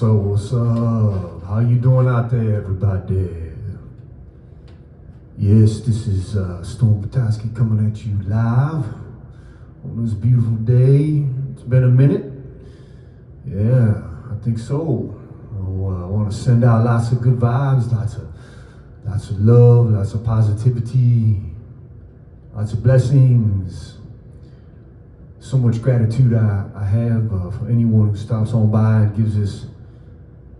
What's up? How you doing out there, everybody? Yes, this is Storm Petoskey coming at you live on this beautiful day. It's been a minute. Yeah, I think so. I want to send out lots of good vibes, lots of love, lots of positivity, lots of blessings. So much gratitude I have for anyone who stops on by and gives this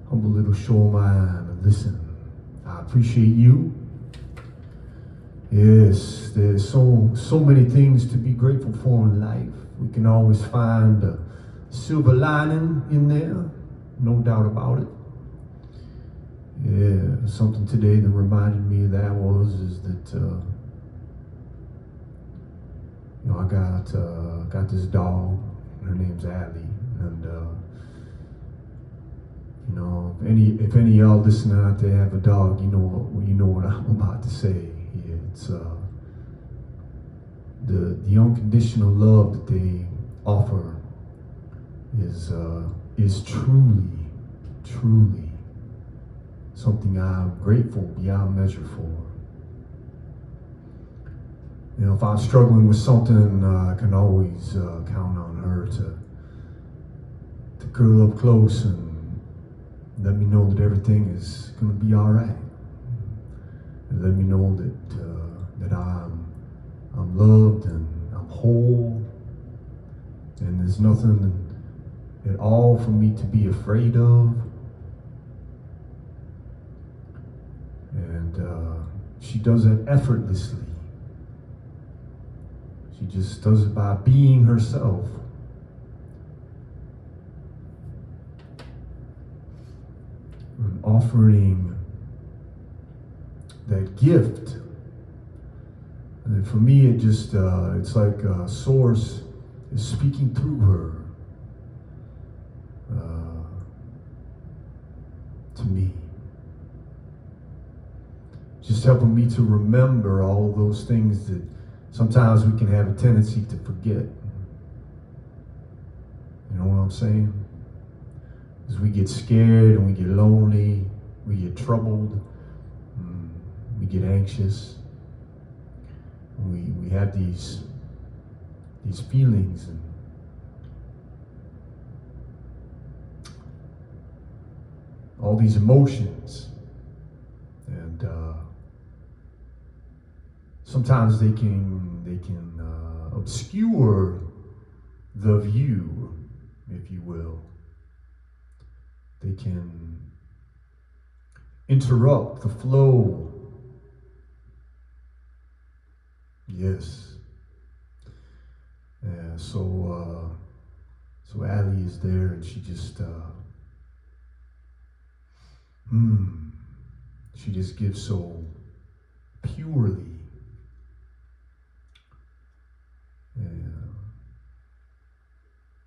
humble little show of mine a listen. I appreciate you. Yes, there's so many things to be grateful for in life. We can always find a silver lining in there, no doubt about it. Yeah, something today that reminded me of that is that I got this dog. Her name's Allie, and if any of y'all listening out there have a dog, you know what I'm about to say. Yeah, it's the unconditional love that they offer is truly something I'm grateful beyond measure for. If I'm struggling with something, I can always count on her to curl up close and let me know that everything is going to be all right. And let me know that I'm loved and I'm whole, and there's nothing at all for me to be afraid of. And she does it effortlessly. She just does it by being herself. And offering that gift. And for me, it's like a source is speaking through her to me. Just helping me to remember all of those things that sometimes we can have a tendency to forget. You know what I'm saying? As we get scared and we get lonely, we get troubled, we get anxious. We have these feelings and all these emotions, and sometimes they can obscure the view, if you will. They can interrupt the flow. Yes. Yeah, so Allie is there, and she just gives so purely.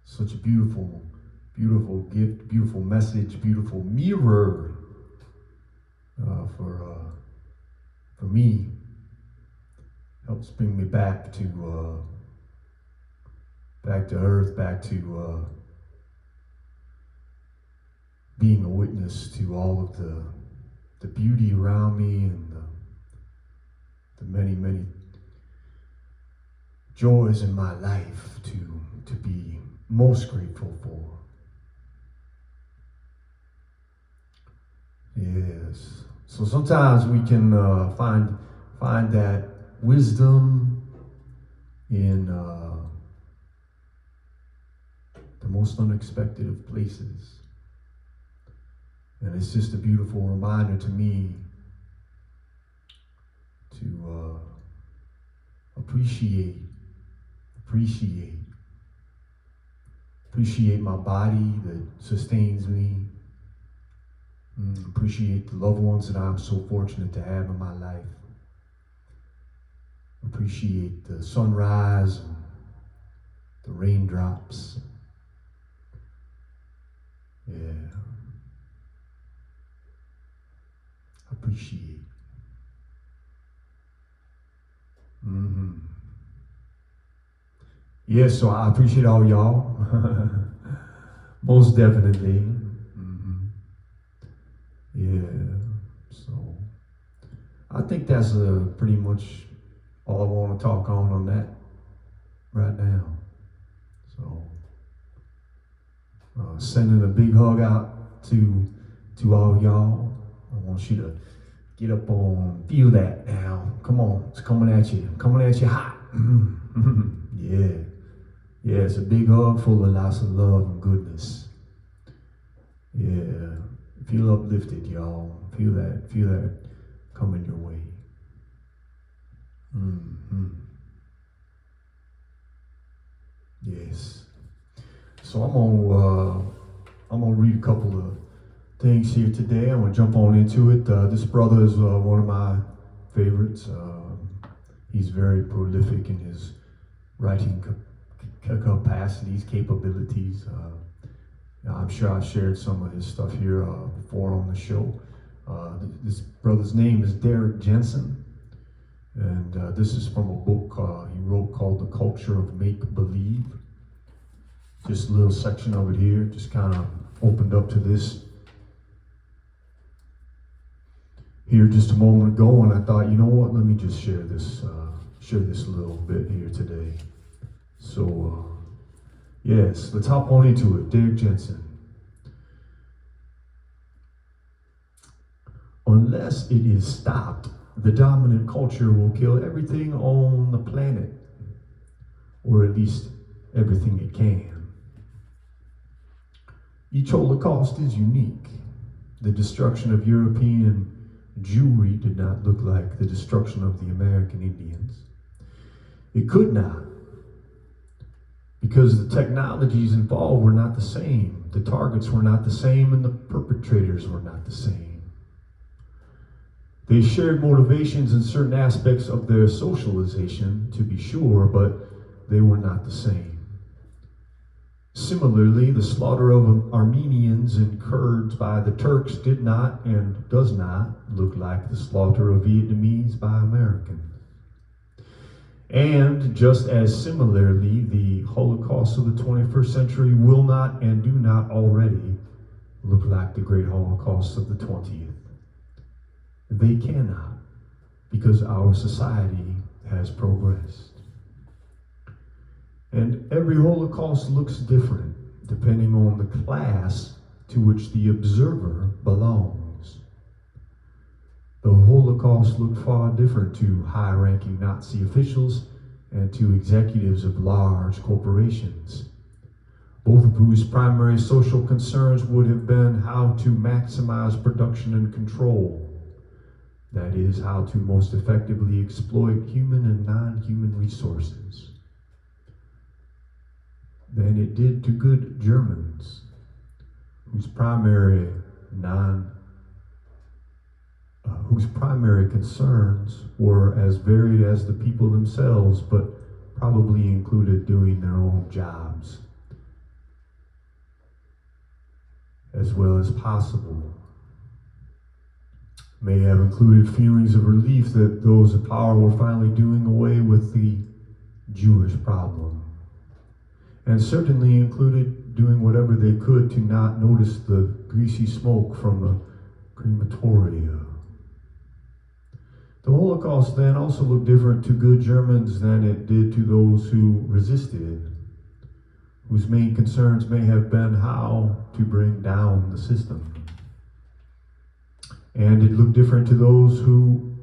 Such a beautiful gift, beautiful message, beautiful mirror for me. Helps bring me back to earth, back to being a witness to all of the beauty around me and the many joys in my life to be most grateful for. Yes. So sometimes we can find that wisdom in the most unexpected of places. And it's just a beautiful reminder to me to appreciate my body that sustains me. Appreciate the loved ones that I'm so fortunate to have in my life. Appreciate the sunrise and the raindrops. Yeah. Appreciate. Yeah, so I appreciate all y'all. Most definitely. Yeah, so I think that's pretty much all I want to talk on that right now. So sending a big hug out to all y'all. I want you to get up on, feel that now. Come on, it's coming at you. Coming at you hot. Yeah. Yeah, it's a big hug full of lots of love and goodness. Yeah. Feel uplifted, y'all. Feel that coming your way. Mm-hmm. Yes. So I'm gonna read a couple of things here today. I'm gonna jump on into it. This brother is one of my favorites. He's very prolific in his writing capacities, capabilities. I'm sure I've shared some of his stuff here before on the show. This brother's name is Derrick Jensen, and this is from a book he wrote called The Culture of Make-Believe. Just a little section of it here, just kind of opened up to this here just a moment ago, and I thought, you know what, let me just share this little bit here today. So, yes, let's hop on into it. Derrick Jensen. Unless it is stopped, the dominant culture will kill everything on the planet, or at least everything it can. Each Holocaust is unique. The destruction of European Jewry did not look like the destruction of the American Indians. It could not, because the technologies involved were not the same, the targets were not the same, and the perpetrators were not the same. They shared motivations in certain aspects of their socialization, to be sure, but they were not the same. Similarly, the slaughter of Armenians and Kurds by the Turks did not and does not look like the slaughter of Vietnamese by Americans. And just as similarly, the Holocaust of the 21st century will not and do not already look like the great Holocaust of the 20th. They cannot, because our society has progressed. And every Holocaust looks different depending on the class to which the observer belongs. The Holocaust looked far different to high-ranking Nazi officials and to executives of large corporations, both of whose primary social concerns would have been how to maximize production and control. That is, how to most effectively exploit human and non-human resources. Than it did to good Germans, whose primary concerns were as varied as the people themselves, but probably included doing their own jobs as well as possible. May have included feelings of relief that those in power were finally doing away with the Jewish problem, and certainly included doing whatever they could to not notice the greasy smoke from the crematoria. The Holocaust then also looked different to good Germans than it did to those who resisted, whose main concerns may have been how to bring down the system. And it looked different to those who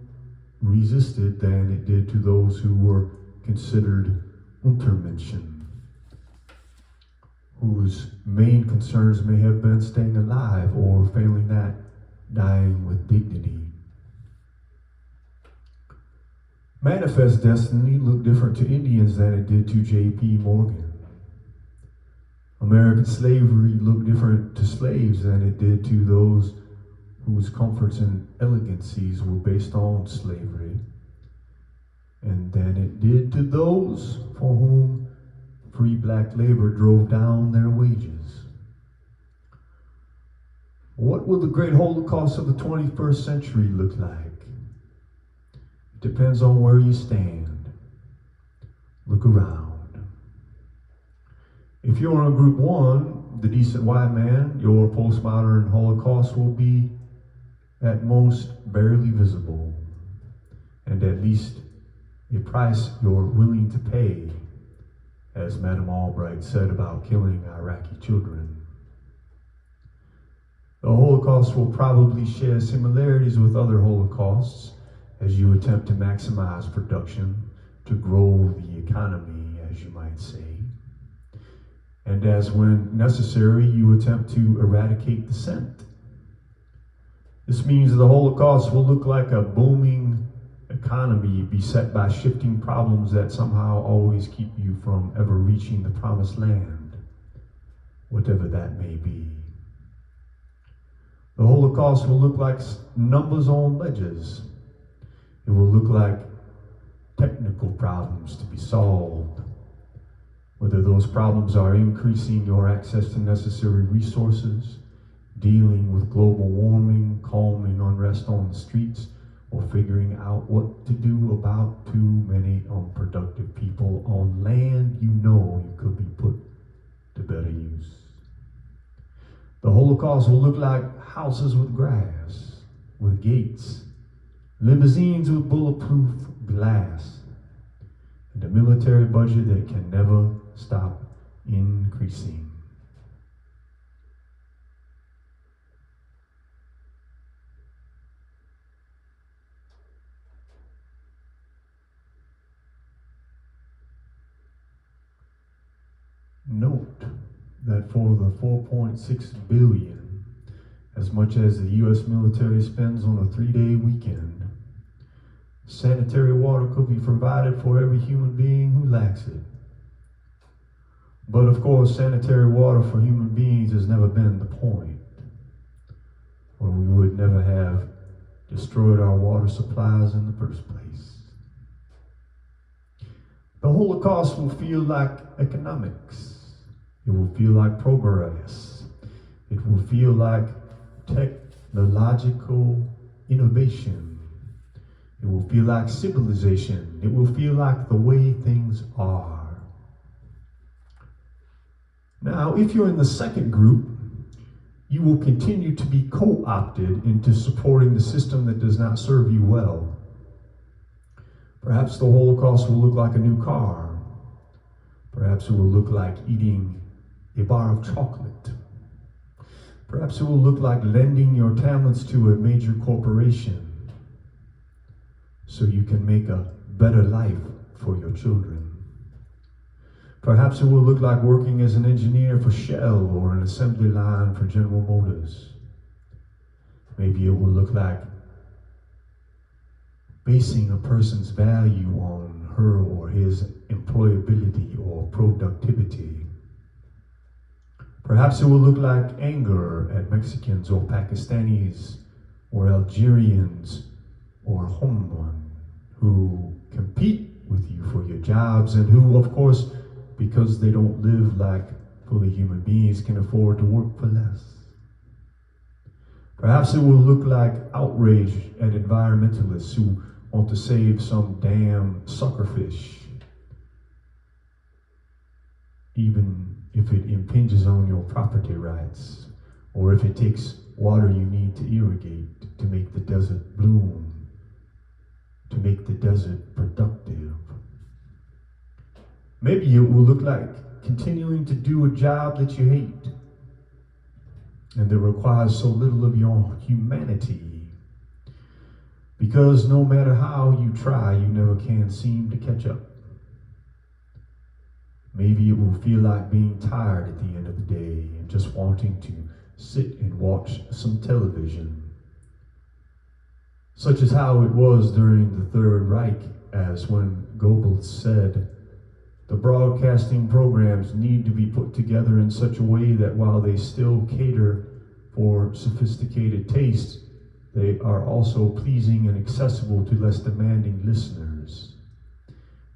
resisted than it did to those who were considered Untermenschen, whose main concerns may have been staying alive or, failing that, dying with dignity. Manifest Destiny looked different to Indians than it did to J.P. Morgan. American slavery looked different to slaves than it did to those whose comforts and elegancies were based on slavery, and than it did to those for whom free black labor drove down their wages. What will the great Holocaust of the 21st century look like? It depends on where you stand. Look around. If you're in group one, the decent white man, your postmodern Holocaust will be at most barely visible, and at least a price you're willing to pay, as Madame Albright said about killing Iraqi children. The Holocaust will probably share similarities with other Holocausts as you attempt to maximize production, to grow the economy, as you might say. And as when necessary, you attempt to eradicate dissent. This means the Holocaust will look like a booming economy beset by shifting problems that somehow always keep you from ever reaching the promised land, whatever that may be. The Holocaust will look like numbers on ledges. It will look like technical problems to be solved, whether those problems are increasing your access to necessary resources, dealing with global warming, calming unrest on the streets, or figuring out what to do about too many unproductive people on land you know you could be put to better use. The Holocaust will look like houses with grass, with gates, limousines with bulletproof glass, and a military budget that can never stop increasing. Note that for the $4.6 billion, as much as the U.S. military spends on a 3-day weekend, sanitary water could be provided for every human being who lacks it. But of course, sanitary water for human beings has never been the point, or we would never have destroyed our water supplies in the first place. The Holocaust will feel like economics. It will feel like progress. It will feel like technological innovation. It will feel like civilization. It will feel like the way things are. Now, if you're in the second group, you will continue to be co-opted into supporting the system that does not serve you well. Perhaps the Holocaust will look like a new car. Perhaps it will look like eating a bar of chocolate. Perhaps it will look like lending your talents to a major corporation so you can make a better life for your children. Perhaps it will look like working as an engineer for Shell or an assembly line for General Motors. Maybe it will look like basing a person's value on her or his employability or productivity. Perhaps it will look like anger at Mexicans or Pakistanis or Algerians or homemen who compete with you for your jobs and who, of course, because they don't live like fully human beings, can afford to work for less. Perhaps it will look like outrage at environmentalists who want to save some damn suckerfish, even if it impinges on your property rights, or if it takes water you need to irrigate to make the desert bloom, to make the desert productive. Maybe it will look like continuing to do a job that you hate and that requires so little of your humanity, because no matter how you try, you never can seem to catch up. Maybe it will feel like being tired at the end of the day and just wanting to sit and watch some television, such as how it was during the Third Reich, as when Goebbels said, the broadcasting programs need to be put together in such a way that while they still cater for sophisticated tastes, they are also pleasing and accessible to less demanding listeners.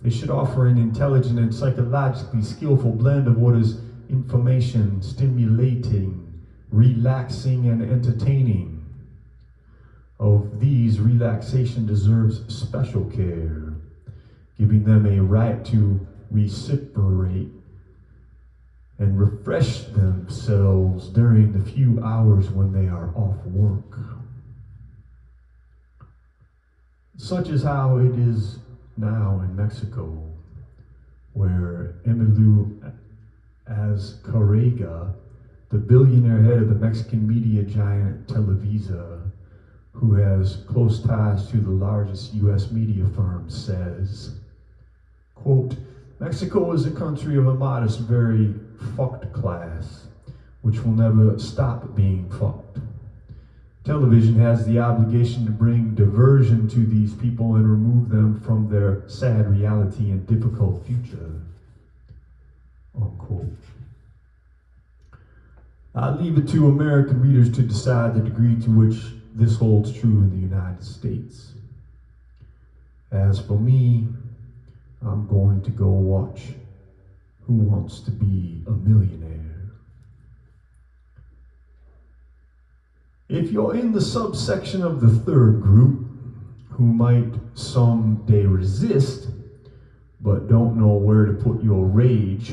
They should offer an intelligent and psychologically skillful blend of what is information, stimulating, relaxing, and entertaining. Of these, relaxation deserves special care, giving them a right to reciprocate and refresh themselves during the few hours when they are off work. Such is how it is now in Mexico, where Emilio Azcárraga, the billionaire head of the Mexican media giant Televisa, who has close ties to the largest U.S. media firm, says, quote, Mexico is a country of a modest, very fucked class, which will never stop being fucked. Television has the obligation to bring diversion to these people and remove them from their sad reality and difficult future, unquote. I leave it to American readers to decide the degree to which this holds true in the United States. As for me, I'm going to go watch Who Wants to Be a Millionaire. If you're in the subsection of the third group, who might someday resist, but don't know where to put your rage,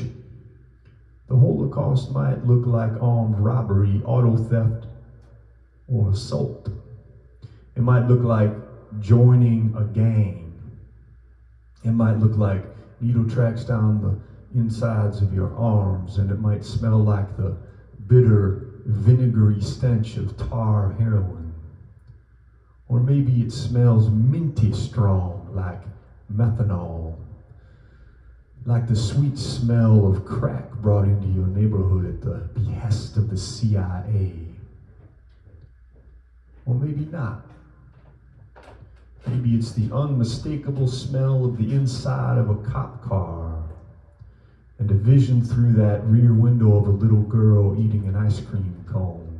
the Holocaust might look like armed robbery, auto theft, or assault. It might look like joining a gang. It might look like needle tracks down the insides of your arms, and it might smell like the bitter, vinegary stench of tar heroin. Or maybe it smells minty strong like methanol, like the sweet smell of crack brought into your neighborhood at the behest of the CIA. Or maybe not. Maybe it's the unmistakable smell of the inside of a cop car and a vision through that rear window of a little girl eating an ice cream cone,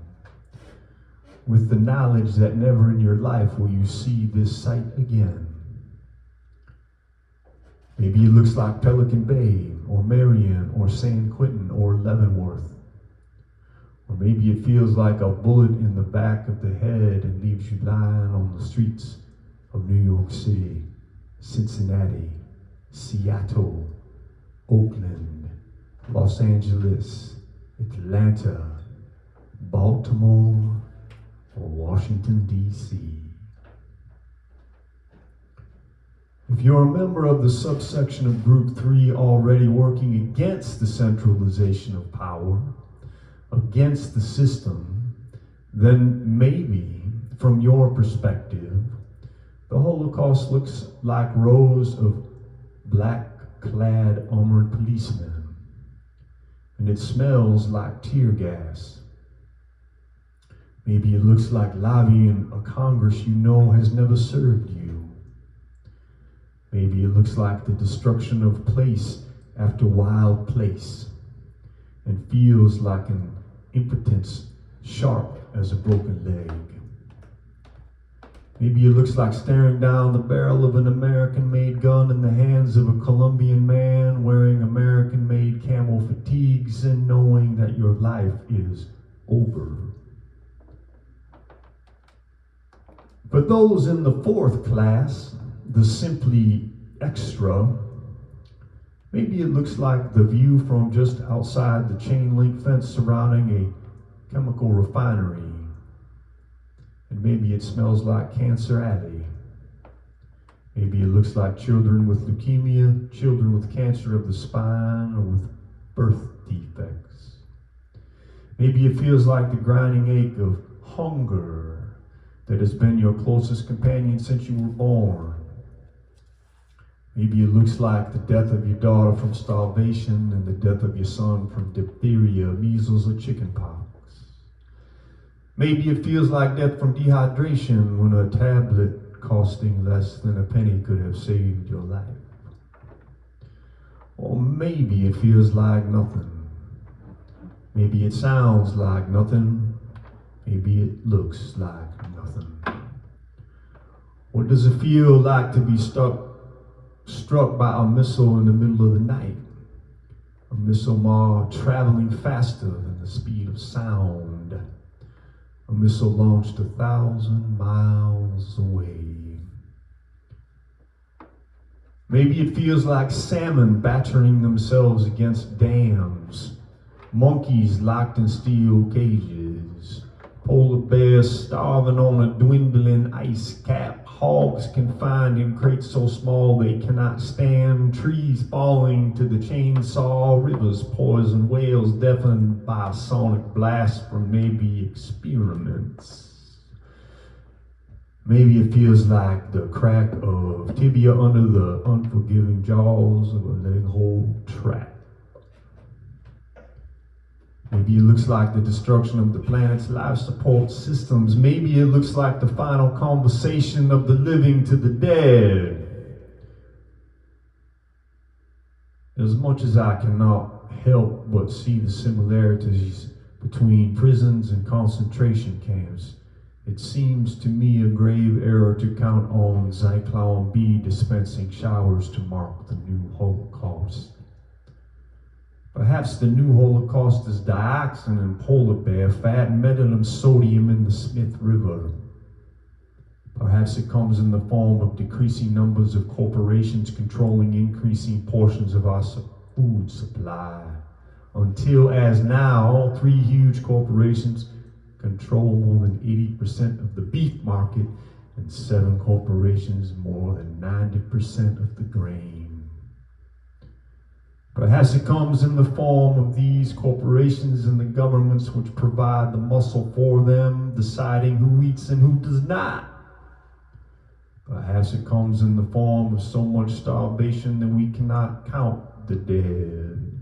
with the knowledge that never in your life will you see this sight again. Maybe it looks like Pelican Bay, or Marion, or San Quentin, or Leavenworth. Or maybe it feels like a bullet in the back of the head and leaves you lying on the streets of New York City, Cincinnati, Seattle, Oakland, Los Angeles, Atlanta, Baltimore, or Washington, D.C. If you're a member of the subsection of Group 3 already working against the centralization of power, against the system, then maybe, from your perspective, the Holocaust looks like rows of black-clad armored policemen, and it smells like tear gas. Maybe it looks like lobbying a Congress you know has never served you. Maybe it looks like the destruction of place after wild place, and feels like an impotence sharp as a broken leg. Maybe it looks like staring down the barrel of an American-made gun in the hands of a Colombian man wearing American-made camel fatigues and knowing that your life is over. For those in the fourth class, the simply extra, maybe it looks like the view from just outside the chain link fence surrounding a chemical refinery. And maybe it smells like Cancer Alley. Maybe it looks like children with leukemia, children with cancer of the spine, or with birth defects. Maybe it feels like the grinding ache of hunger that has been your closest companion since you were born. Maybe it looks like the death of your daughter from starvation and the death of your son from diphtheria, measles, or chickenpox. Maybe it feels like death from dehydration when a tablet costing less than a penny could have saved your life. Or maybe it feels like nothing. Maybe it sounds like nothing. Maybe it looks like nothing. What does it feel like to be struck by a missile in the middle of the night? A missile traveling faster than the speed of sound. A missile launched 1,000 miles away. Maybe it feels like salmon battering themselves against dams, monkeys locked in steel cages, polar bears starving on a dwindling ice cap, hogs confined in crates so small they cannot stand, trees falling to the chainsaw, rivers poison, whales deafened by a sonic blast from maybe experiments. Maybe it feels like the crack of tibia under the unforgiving jaws of a leg-hold trap. Maybe it looks like the destruction of the planet's life support systems. Maybe it looks like the final conversation of the living to the dead. As much as I cannot help but see the similarities between prisons and concentration camps, it seems to me a grave error to count on Zyklon B dispensing showers to mark the new Holocaust. Perhaps the new Holocaust is dioxin in polar bear fat and methyl sodium in the Smith River. Perhaps it comes in the form of decreasing numbers of corporations controlling increasing portions of our food supply. Until, as now, all three huge corporations control more than 80% of the beef market and 7 corporations more than 90% of the grain. Perhaps it comes in the form of these corporations and the governments which provide the muscle for them, deciding who eats and who does not. Perhaps it comes in the form of so much starvation that we cannot count the dead.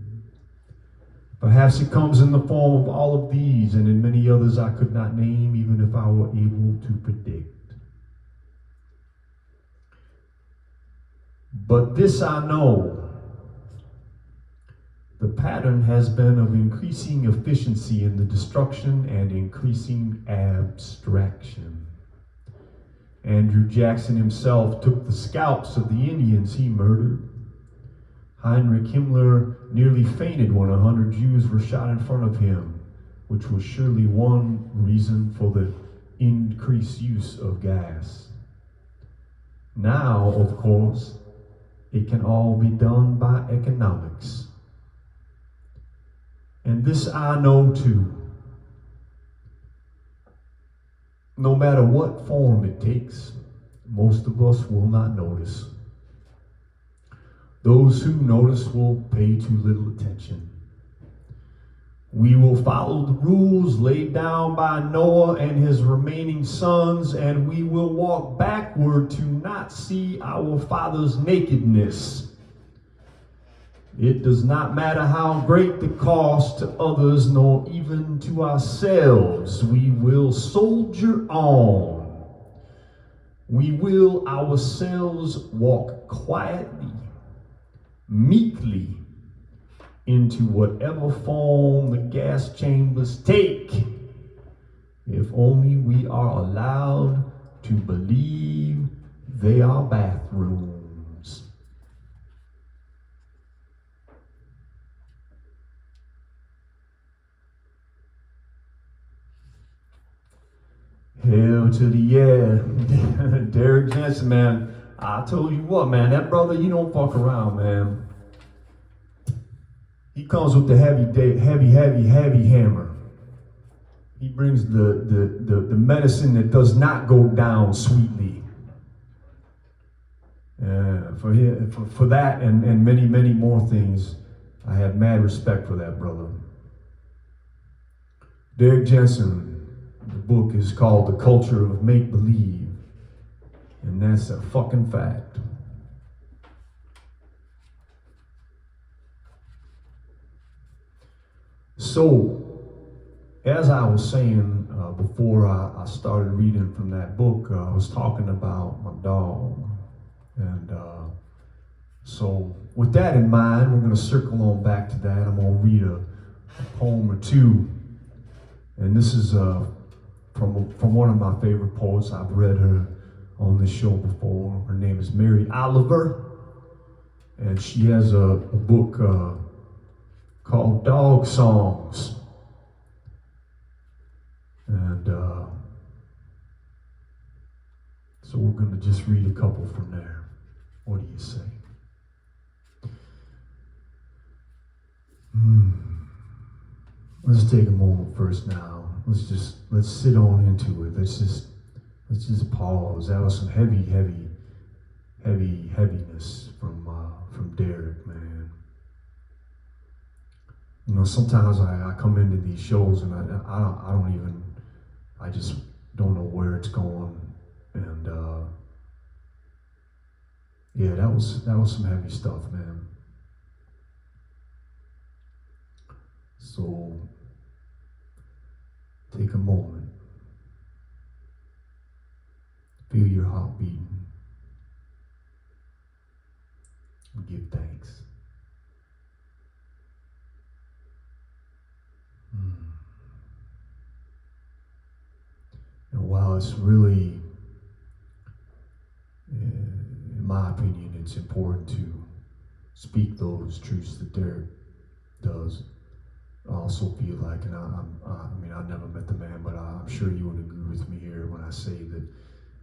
Perhaps it comes in the form of all of these and in many others I could not name even if I were able to predict. But this I know, the pattern has been of increasing efficiency in the destruction and increasing abstraction. Andrew Jackson himself took the scalps of the Indians he murdered. Heinrich Himmler nearly fainted when 100 Jews were shot in front of him, which was surely one reason for the increased use of gas. Now, of course, it can all be done by economics. And this I know too. No matter what form it takes, most of us will not notice. Those who notice will pay too little attention. We will follow the rules laid down by Noah and his remaining sons, and we will walk backward to not see our Father's nakedness. It does not matter how great the cost to others, nor even to ourselves. We will soldier on. We will ourselves walk quietly, meekly, into whatever form the gas chambers take, if only we are allowed to believe they are bathrooms. Hell to the yeah. Derrick Jensen, man. I told you what, man, that brother, you don't fuck around, man. He comes with the heavy hammer. He brings the medicine that does not go down sweetly. For that and many, many more things, I have mad respect for that brother. Derrick Jensen, the book is called The Culture of Make-Believe. And that's a fucking fact. So, as I was saying before I started reading from that book, I was talking about my dog. And so, with that in mind, we're going to circle on back to that. I'm going to read a poem or two. And this is from one of my favorite poets. I've read her on this show before. Her name is Mary Oliver, and she has a book called Dog Songs. And so we're going to just read a couple from there. What do you say? Let's take a moment first now. Let's sit on into it. let's just pause. That was some heaviness from Derrick, man. You know, sometimes I come into these shows and I just don't know where it's going. And yeah, that was some heavy stuff, man. So take a moment, feel your heart beating, and give thanks. And while it's really, in my opinion, it's important to speak those truths that Derrick does, I also feel like, and I mean, I've never met the man, but I'm sure you would agree with me here when I say that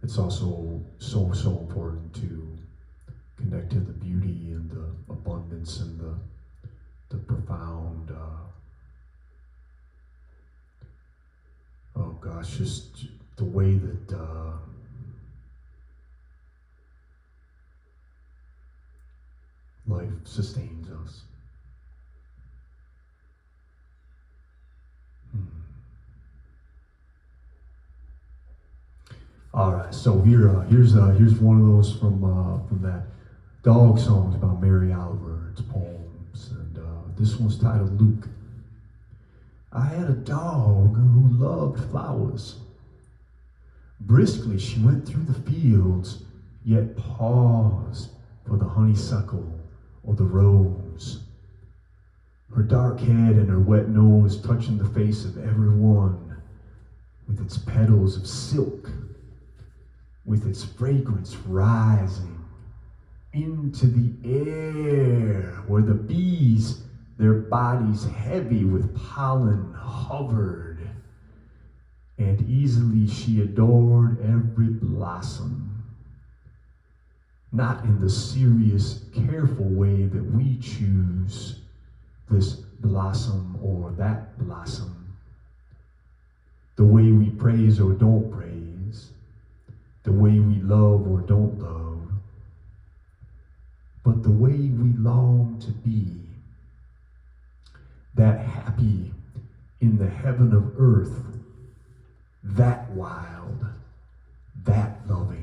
it's also so important to connect to the beauty and the abundance and the profound, oh gosh, just the way that life sustains us. All right, so here's one of those from that dog songs about Mary Oliver. It's poems, and this one's titled Luke. I had a dog who loved flowers. Briskly she went through the fields, yet paused for the honeysuckle or the rose. Her dark head and her wet nose touching the face of everyone with its petals of silk, with its fragrance rising into the air where the bees, their bodies heavy with pollen, hovered. And easily she adored every blossom, not in the serious, careful way that we choose this blossom or that blossom, the way we praise or don't praise, the way we love or don't love, but the way we long to be, that happy in the heaven of earth, that wild, that loving.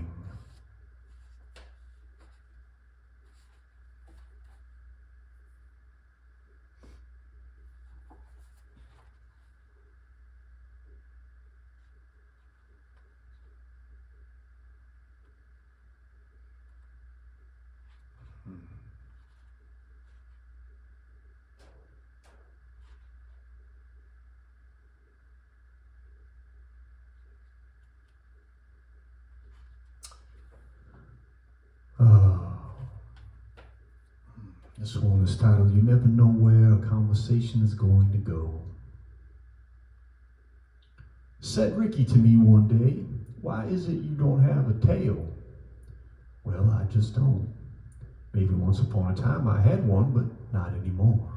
This one is titled, You Never Know Where a Conversation is Going to Go. Said Ricky to me one day, why is it you don't have a tail? Well, I just don't. Maybe once upon a time I had one, but not anymore.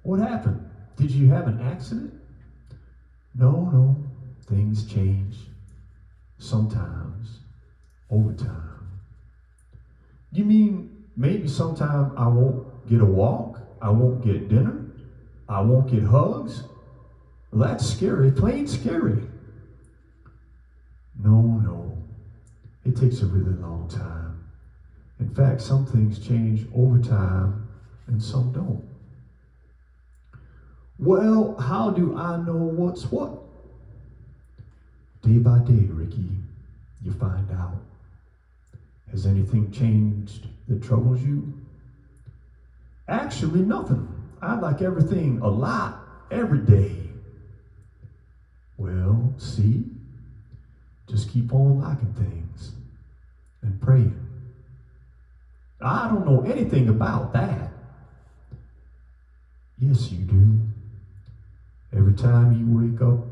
What happened? Did you have an accident? No, things change. Sometimes, over time. You mean maybe sometime I won't get a walk, I won't get dinner, I won't get hugs? Well, that's scary, plain scary. No, it takes a really long time. In fact, some things change over time and some don't. Well, how do I know what's what? Day by day, Ricky, you find out. Has anything changed that troubles you? Actually, nothing. I like everything a lot, every day. Well, see? Just keep on liking things and praying. I don't know anything about that. Yes, you do. Every time you wake up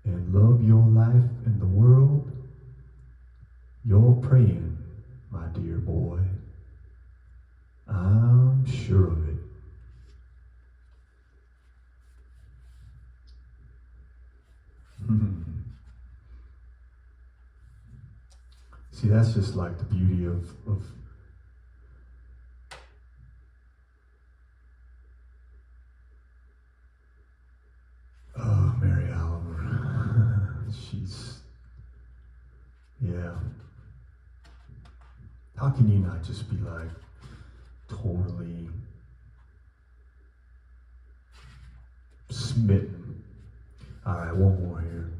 and love your life and the world, you're praying, my dear boy. I'm sure of it. See, that's just like the beauty of Mary Oliver. She's, yeah. How can you not just be like totally smitten? All right, one more here.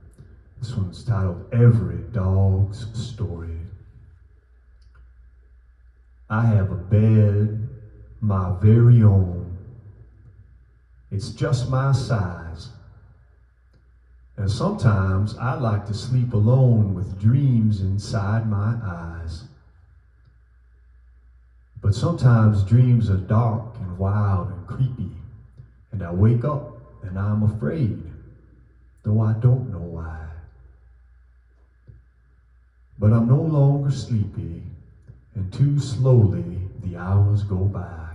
This one's titled Every Dog's Story. I have a bed, my very own. It's just my size. And sometimes I like to sleep alone with dreams inside my eyes. But sometimes dreams are dark and wild and creepy, and I wake up and I'm afraid, though I don't know why. But I'm no longer sleepy, and too slowly the hours go by.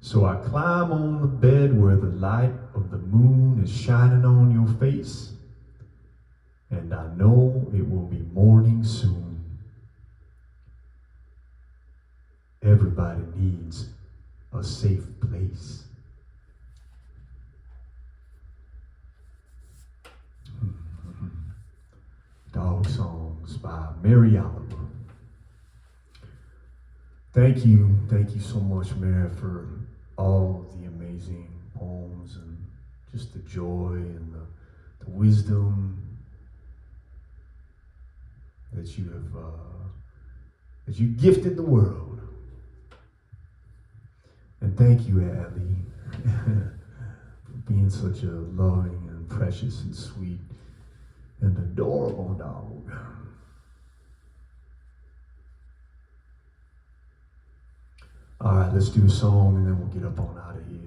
So I climb on the bed where the light of the moon is shining on your face, and I know it will be morning soon. Everybody needs a safe place. Dog Songs by Mary Oliver. Thank you so much, Mary, for all of the amazing poems and just the joy and the wisdom that you have that you gifted the world. And thank you, Abby, for being such a loving and precious and sweet and adorable dog. All right, let's do a song and then we'll get up on out of here.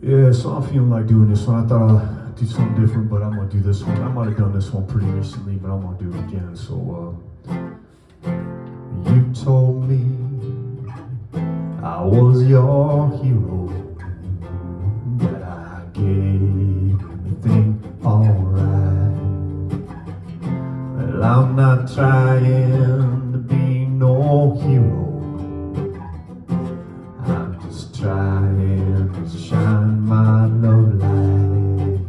Yeah, so I'm feeling like doing this one. I thought I'd do something different, but I'm gonna do this one. I might have done this one pretty recently, but I'm gonna do it again. So, you told me I was your hero, that I gave everything alright. Well, I'm not trying to be no hero. I'm just trying to shine my love light.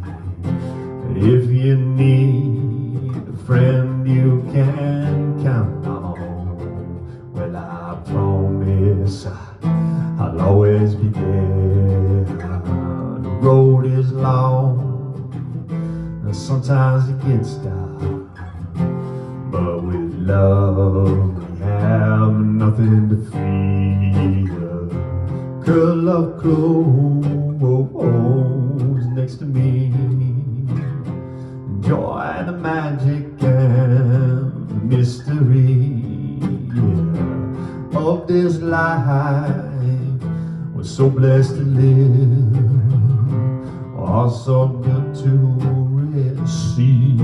If you need a friend you can count on, well, I promise I'll always be there. The road is long and sometimes it gets dark, but with love we have nothing to fear. Curl up close next to me. Enjoy the magic and the mystery, yeah, of this life. We're so blessed to live, are so good to receive,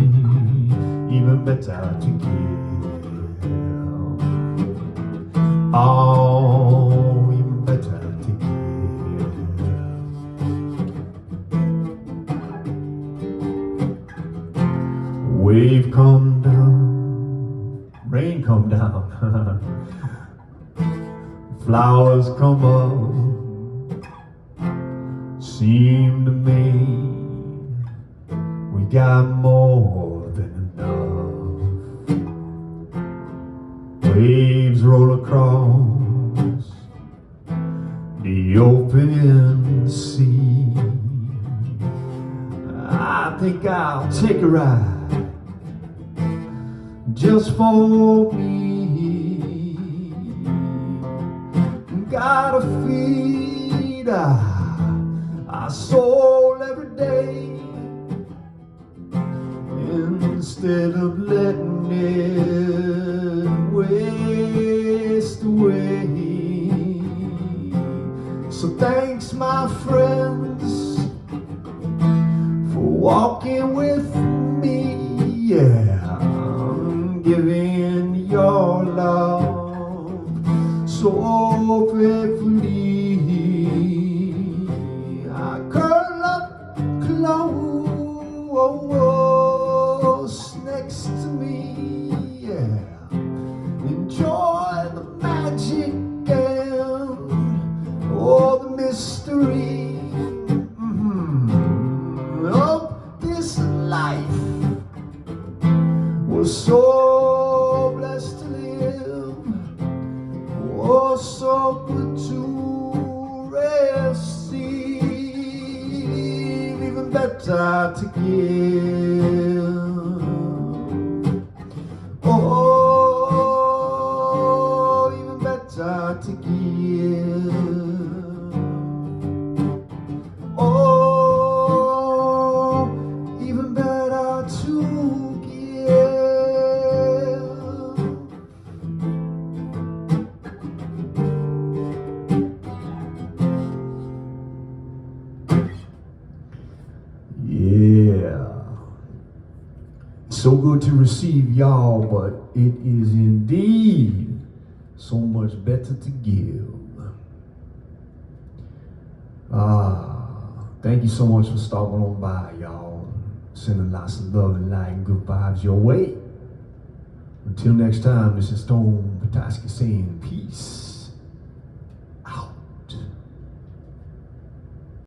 even better to give. Oh, even better to give. Wave come down, rain come down, flowers come up. Seem to me we got more than enough. Waves roll across the open sea. I think I'll take a ride just for me. Gotta feed our soul every day, instead of letting it waste away. So thanks, my friends, giving your love so faithfully. I curl up close next to me, yeah. Enjoy the magic and all the mystery of this life. We're so blessed to live, oh, so good to receive, even better to give. Oh, even better to give. Oh, even better to give. Yeah. So good to receive, y'all, but it is indeed so much better to give. Thank you so much for stopping on by, y'all. Sending lots of love and light and good vibes your way. Until next time, this is Stone Petoskey saying peace.